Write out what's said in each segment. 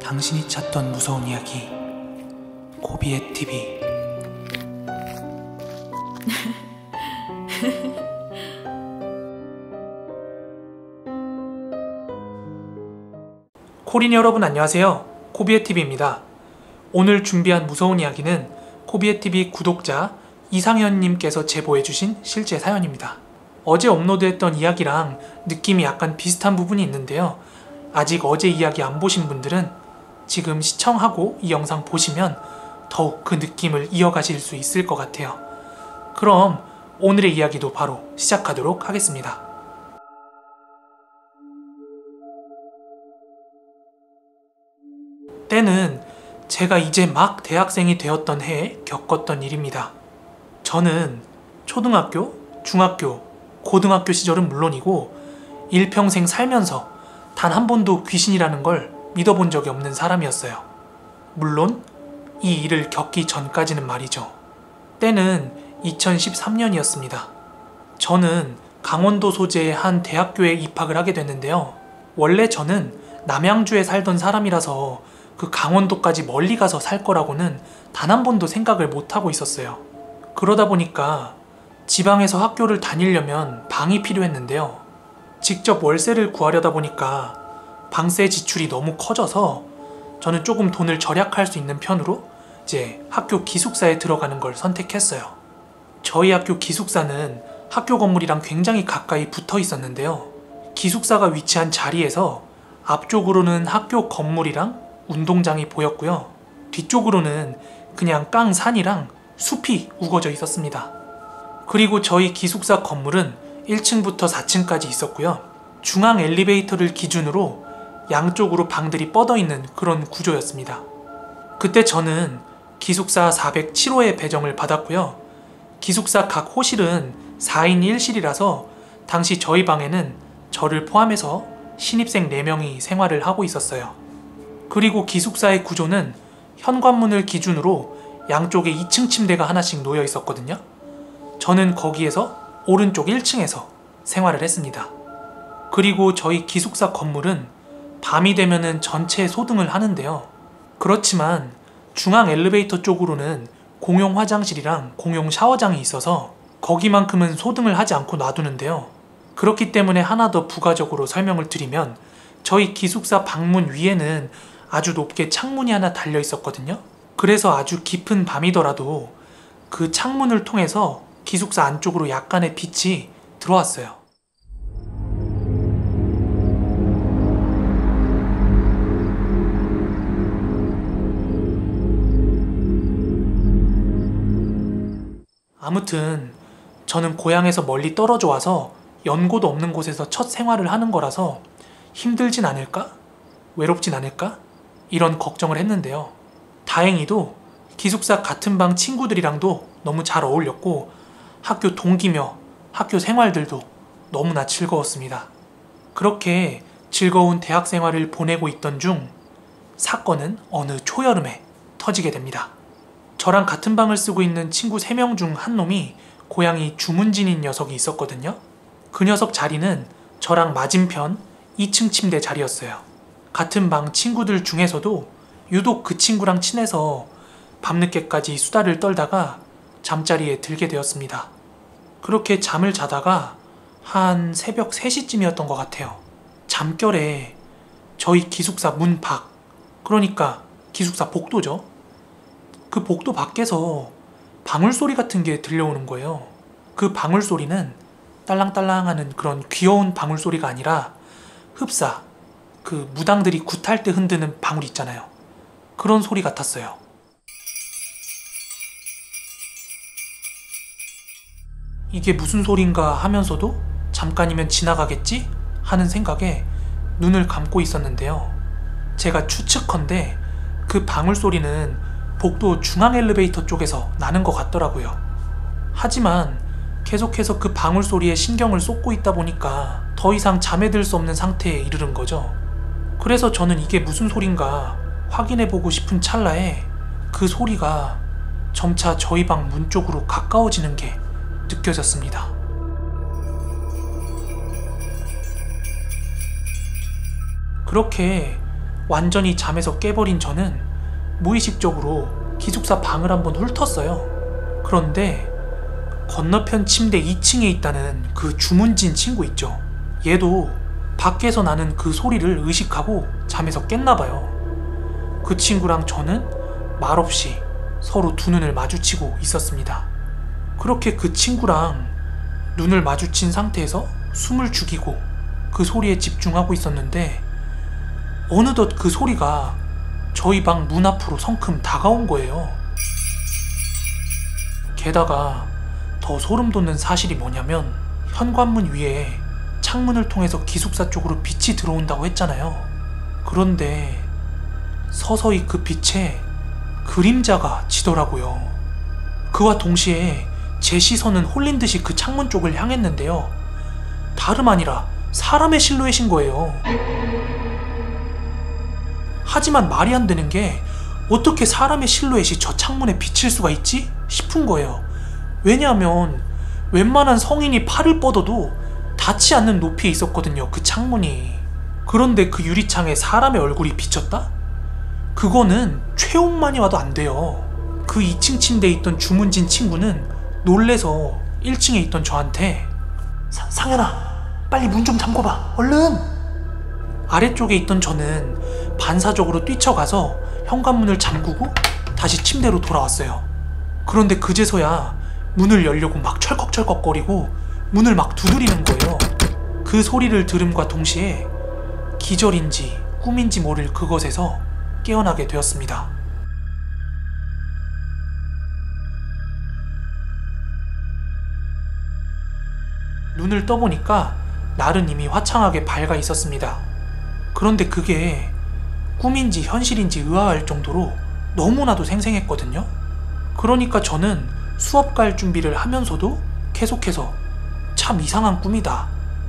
당신이 찾던 무서운 이야기 코비의 TV. 코린 여러분 안녕하세요. 코비의 TV입니다. 오늘 준비한 무서운 이야기는 코비의 TV 구독자 이상현님께서 제보해주신 실제 사연입니다. 어제 업로드했던 이야기랑 느낌이 약간 비슷한 부분이 있는데요. 아직 어제 이야기 안 보신 분들은 지금 시청하고 이 영상 보시면 더욱 그 느낌을 이어가실 수 있을 것 같아요. 그럼 오늘의 이야기도 바로 시작하도록 하겠습니다. 때는 제가 이제 막 대학생이 되었던 해에 겪었던 일입니다. 저는 초등학교, 중학교, 고등학교 시절은 물론이고 일평생 살면서 단 한 번도 귀신이라는 걸 믿어본 적이 없는 사람이었어요. 물론 이 일을 겪기 전까지는 말이죠. 때는 2013년이었습니다. 저는 강원도 소재의 한 대학교에 입학을 하게 됐는데요. 원래 저는 남양주에 살던 사람이라서 그 강원도까지 멀리 가서 살 거라고는 단 한 번도 생각을 못하고 있었어요. 그러다 보니까 지방에서 학교를 다니려면 방이 필요했는데요. 직접 월세를 구하려다 보니까 방세 지출이 너무 커져서 저는 조금 돈을 절약할 수 있는 편으로 이제 학교 기숙사에 들어가는 걸 선택했어요. 저희 학교 기숙사는 학교 건물이랑 굉장히 가까이 붙어 있었는데요. 기숙사가 위치한 자리에서 앞쪽으로는 학교 건물이랑 운동장이 보였고요. 뒤쪽으로는 그냥 깡산이랑 숲이 우거져 있었습니다. 그리고 저희 기숙사 건물은 1층부터 4층까지 있었고요. 중앙 엘리베이터를 기준으로 양쪽으로 방들이 뻗어있는 그런 구조였습니다. 그때 저는 기숙사 407호에 배정을 받았고요. 기숙사 각 호실은 4인 1실이라서 당시 저희 방에는 저를 포함해서 신입생 4명이 생활을 하고 있었어요. 그리고 기숙사의 구조는 현관문을 기준으로 양쪽에 2층 침대가 하나씩 놓여 있었거든요. 저는 거기에서 오른쪽 1층에서 생활을 했습니다. 그리고 저희 기숙사 건물은 밤이 되면은 전체 소등을 하는데요. 그렇지만 중앙 엘리베이터 쪽으로는 공용 화장실이랑 공용 샤워장이 있어서 거기만큼은 소등을 하지 않고 놔두는데요. 그렇기 때문에 하나 더 부가적으로 설명을 드리면 저희 기숙사 방문 위에는 아주 높게 창문이 하나 달려 있었거든요. 그래서 아주 깊은 밤이더라도 그 창문을 통해서 기숙사 안쪽으로 약간의 빛이 들어왔어요. 아무튼 저는 고향에서 멀리 떨어져 와서 연고도 없는 곳에서 첫 생활을 하는 거라서 힘들진 않을까? 외롭진 않을까? 이런 걱정을 했는데요. 다행히도 기숙사 같은 방 친구들이랑도 너무 잘 어울렸고 학교 동기며 학교 생활들도 너무나 즐거웠습니다. 그렇게 즐거운 대학 생활을 보내고 있던 중 사건은 어느 초여름에 터지게 됩니다. 저랑 같은 방을 쓰고 있는 친구 3명 중 한 놈이 고향이 주문진인 녀석이 있었거든요. 그 녀석 자리는 저랑 맞은편 2층 침대 자리였어요. 같은 방 친구들 중에서도 유독 그 친구랑 친해서 밤늦게까지 수다를 떨다가 잠자리에 들게 되었습니다. 그렇게 잠을 자다가 한 새벽 3시쯤이었던 것 같아요. 잠결에 저희 기숙사 문 밖, 그러니까 기숙사 복도죠. 그 복도 밖에서 방울소리 같은 게 들려오는 거예요. 그 방울소리는 딸랑딸랑하는 그런 귀여운 방울소리가 아니라 흡사, 그 무당들이 굿할 때 흔드는 방울 있잖아요. 그런 소리 같았어요. 이게 무슨 소린가 하면서도 잠깐이면 지나가겠지? 하는 생각에 눈을 감고 있었는데요. 제가 추측컨대 그 방울소리는 복도 중앙 엘리베이터 쪽에서 나는 것 같더라고요. 하지만 계속해서 그 방울소리에 신경을 쏟고 있다 보니까 더 이상 잠에 들 수 없는 상태에 이르는 거죠. 그래서 저는 이게 무슨 소린가 확인해보고 싶은 찰나에 그 소리가 점차 저희 방 문 쪽으로 가까워지는 게 느껴졌습니다. 그렇게 완전히 잠에서 깨버린 저는 무의식적으로 기숙사 방을 한번 훑었어요. 그런데 건너편 침대 2층에 있다는 그 주문진 친구 있죠. 얘도 밖에서 나는 그 소리를 의식하고 잠에서 깼나봐요. 그 친구랑 저는 말없이 서로 두 눈을 마주치고 있었습니다. 그렇게 그 친구랑 눈을 마주친 상태에서 숨을 죽이고 그 소리에 집중하고 있었는데 어느덧 그 소리가 저희 방 문 앞으로 성큼 다가온 거예요. 게다가 더 소름 돋는 사실이 뭐냐면 현관문 위에 창문을 통해서 기숙사 쪽으로 빛이 들어온다고 했잖아요. 그런데 서서히 그 빛에 그림자가 지더라고요. 그와 동시에 제 시선은 홀린 듯이 그 창문 쪽을 향했는데요. 다름 아니라 사람의 실루엣인 거예요. 하지만 말이 안 되는 게 어떻게 사람의 실루엣이 저 창문에 비칠 수가 있지? 싶은 거예요. 왜냐하면 웬만한 성인이 팔을 뻗어도 닿지 않는 높이에 있었거든요, 그 창문이. 그런데 그 유리창에 사람의 얼굴이 비쳤다? 그거는 최홍만이 와도 안 돼요. 그 2층 침대에 있던 주문진 친구는 놀래서 1층에 있던 저한테 상현아, 빨리 문 좀 잠궈봐, 얼른! 아래쪽에 있던 저는 반사적으로 뛰쳐가서 현관문을 잠그고 다시 침대로 돌아왔어요. 그런데 그제서야 문을 열려고 막 철컥철컥거리고 문을 막 두드리는 거예요. 그 소리를 들음과 동시에 기절인지 꿈인지 모를 그것에서 깨어나게 되었습니다. 눈을 떠보니까 날은 이미 화창하게 밝아 있었습니다. 그런데 그게 꿈인지 현실인지 의아할 정도로 너무나도 생생했거든요. 그러니까 저는 수업 갈 준비를 하면서도 계속해서 참 이상한 꿈이다,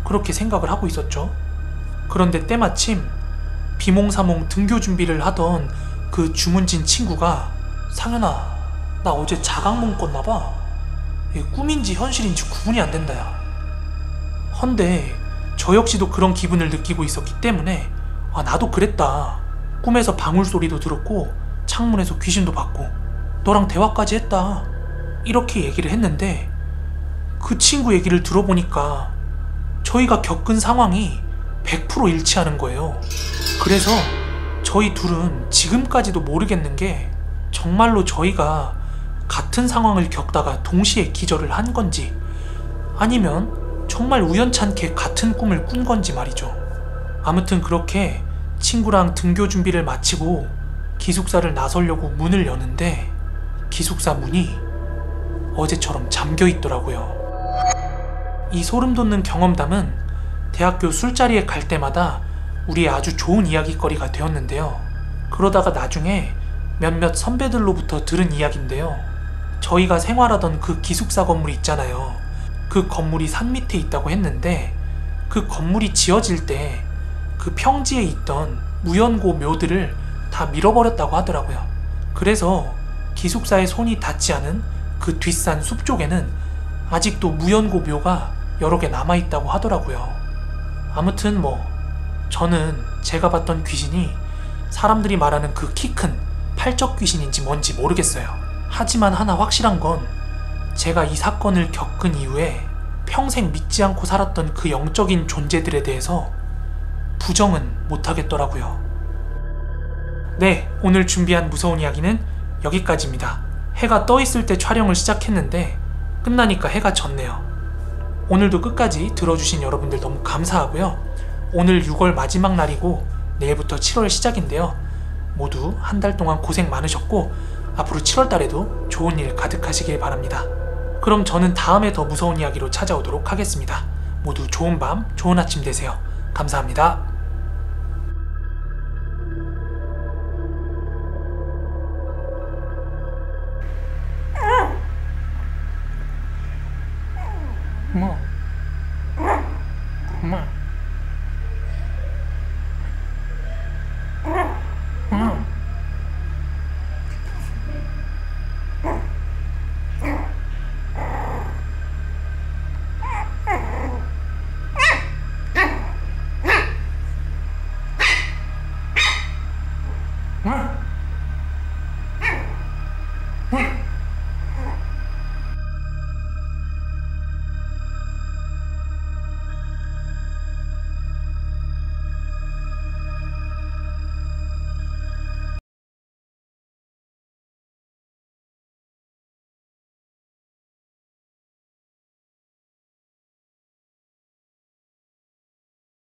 그렇게 생각을 하고 있었죠. 그런데 때마침 비몽사몽 등교 준비를 하던 그 주문진 친구가 상현아, 나 어제 자각몽 꿨나봐. 이게 꿈인지 현실인지 구분이 안 된다 야. 헌데 저 역시도 그런 기분을 느끼고 있었기 때문에 나도 그랬다. 꿈에서 방울 소리도 들었고 창문에서 귀신도 봤고 너랑 대화까지 했다, 이렇게 얘기를 했는데 그 친구 얘기를 들어보니까 저희가 겪은 상황이 100% 일치하는 거예요. 그래서 저희 둘은 지금까지도 모르겠는 게 정말로 저희가 같은 상황을 겪다가 동시에 기절을 한 건지 아니면 정말 우연찮게 같은 꿈을 꾼 건지 말이죠. 아무튼 그렇게 친구랑 등교 준비를 마치고 기숙사를 나서려고 문을 여는데 기숙사 문이 어제처럼 잠겨 있더라고요. 이 소름 돋는 경험담은 대학교 술자리에 갈 때마다 우리의 아주 좋은 이야기거리가 되었는데요. 그러다가 나중에 몇몇 선배들로부터 들은 이야기인데요. 저희가 생활하던 그 기숙사 건물 있잖아요. 그 건물이 산 밑에 있다고 했는데 그 건물이 지어질 때 그 평지에 있던 무연고 묘들을 다 밀어버렸다고 하더라고요. 그래서 기숙사에 손이 닿지 않은 그 뒷산 숲 쪽에는 아직도 무연고 묘가 여러 개 남아있다고 하더라고요. 아무튼 저는 제가 봤던 귀신이 사람들이 말하는 그 키 큰 팔적 귀신인지 뭔지 모르겠어요. 하지만 하나 확실한 건 제가 이 사건을 겪은 이후에 평생 믿지 않고 살았던 그 영적인 존재들에 대해서 부정은 못하겠더라고요. 네, 오늘 준비한 무서운 이야기는 여기까지입니다. 해가 떠 있을 때 촬영을 시작했는데 끝나니까 해가 졌네요. 오늘도 끝까지 들어주신 여러분들 너무 감사하고요. 오늘 6월 마지막 날이고 내일부터 7월 시작인데요. 모두 한 달 동안 고생 많으셨고 앞으로 7월 달에도 좋은 일 가득하시길 바랍니다. 그럼 저는 다음에 더 무서운 이야기로 찾아오도록 하겠습니다. 모두 좋은 밤, 좋은 아침 되세요. 감사합니다.